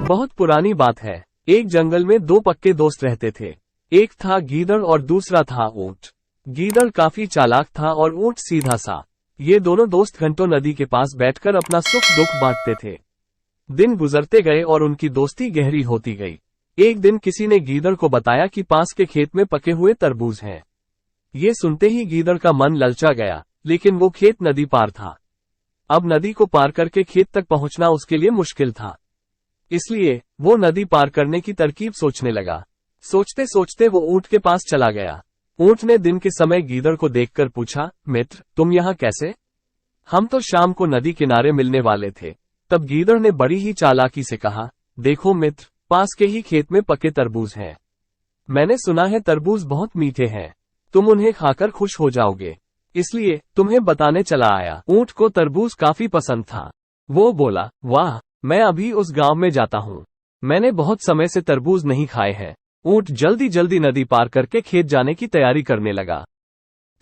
बहुत पुरानी बात है। एक जंगल में दो पक्के दोस्त रहते थे। एक था गीदड़ और दूसरा था ऊंट। गीदड़ काफी चालाक था और ऊंट सीधा सा। ये दोनों दोस्त घंटों नदी के पास बैठकर अपना सुख दुख बांटते थे। दिन गुजरते गए और उनकी दोस्ती गहरी होती गई। एक दिन किसी ने गीदड़ को बताया कि पास के खेत में पके हुए तरबूज हैं। ये सुनते ही गीदड़ का मन ललचा गया, लेकिन वो खेत नदी पार था। अब नदी को पार करके खेत तक पहुंचना उसके लिए मुश्किल था। इसलिए वो नदी पार करने की तरकीब सोचने लगा। सोचते सोचते वो ऊंट के पास चला गया। ऊंट ने दिन के समय गीदड़ को देखकर पूछा, मित्र, तुम यहाँ कैसे? हम तो शाम को नदी किनारे मिलने वाले थे। तब गीदड़ ने बड़ी ही चालाकी से कहा, देखो मित्र, पास के ही खेत में पके तरबूज हैं। मैंने सुना है तरबूज बहुत मीठे हैं। तुम उन्हें खाकर खुश हो जाओगे, इसलिए तुम्हें बताने चला आया। ऊंट को तरबूज काफी पसंद था। वो बोला, वाह, मैं अभी उस गांव में जाता हूँ। मैंने बहुत समय से तरबूज नहीं खाए हैं। ऊंट जल्दी जल्दी नदी पार करके खेत जाने की तैयारी करने लगा।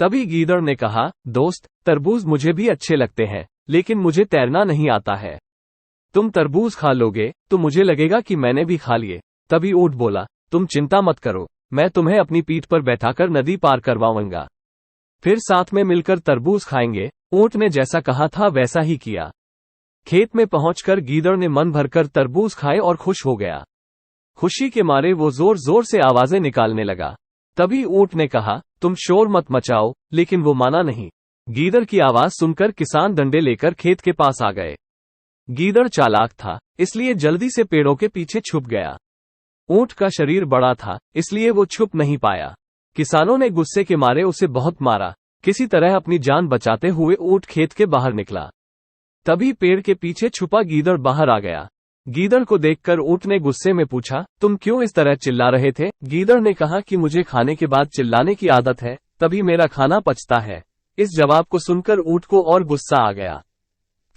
तभी गीदड़ ने कहा, दोस्त, तरबूज मुझे भी अच्छे लगते हैं, लेकिन मुझे तैरना नहीं आता है। तुम तरबूज खा लोगे तो मुझे लगेगा कि मैंने भी खा लिए। तभी ऊंट बोला, तुम चिंता मत करो, मैं तुम्हें अपनी पीठ पर बैठाकर नदी पार करवाऊंगा। फिर साथ में मिलकर तरबूज खाएंगे। ऊंट ने जैसा कहा था वैसा ही किया। खेत में पहुंचकर गीदड़ ने मन भरकर तरबूज खाए और खुश हो गया। खुशी के मारे वो जोर जोर से आवाजें निकालने लगा। तभी ऊंट ने कहा, तुम शोर मत मचाओ, लेकिन वो माना नहीं। गीदड़ की आवाज सुनकर किसान डंडे लेकर खेत के पास आ गए। गीदड़ चालाक था, इसलिए जल्दी से पेड़ों के पीछे छुप गया। ऊंट का शरीर बड़ा था, इसलिए वो छुप नहीं पाया। किसानों ने गुस्से के मारे उसे बहुत मारा। किसी तरह अपनी जान बचाते हुए ऊंट खेत के बाहर निकला। तभी पेड़ के पीछे छुपा गीदड़ बाहर आ गया। गीदड़ को देखकर ऊंट ने गुस्से में पूछा, तुम क्यों इस तरह चिल्ला रहे थे? गीदड़ ने कहा कि मुझे खाने के बाद चिल्लाने की आदत है, तभी मेरा खाना पचता है। इस जवाब को सुनकर ऊंट को और गुस्सा आ गया।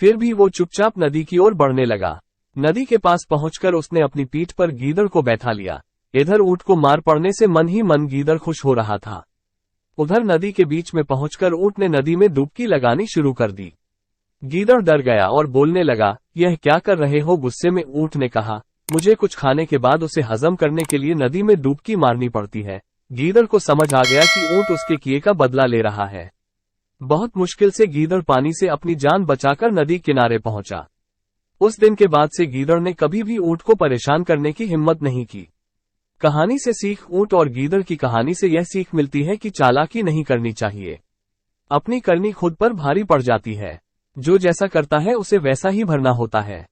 फिर भी वो चुपचाप नदी की ओर बढ़ने लगा। नदी के पास पहुंचकर उसने अपनी पीठ पर गीदड़ को बैठा लिया। इधर ऊंट को मार पड़ने से मन ही मन गीदड़ खुश हो रहा था। उधर नदी के बीच में पहुंचकर ऊंट ने नदी में डुबकी लगानी शुरू कर दी। गीदड़ डर गया और बोलने लगा, यह क्या कर रहे हो? गुस्से में ऊंट ने कहा, मुझे कुछ खाने के बाद उसे हजम करने के लिए नदी में डुबकी मारनी पड़ती है। गीदड़ को समझ आ गया कि ऊंट उसके किए का बदला ले रहा है। बहुत मुश्किल से गीदड़ पानी से अपनी जान बचाकर नदी किनारे पहुंचा। उस दिन के बाद से गीदड़ ने कभी भी ऊंट को परेशान करने की हिम्मत नहीं की। कहानी से सीख। ऊंट और गीदड़ की कहानी से यह सीख मिलती है कि चालाकी नहीं करनी चाहिए। अपनी करनी खुद पर भारी पड़ जाती है। जो जैसा करता है उसे वैसा ही भरना होता है।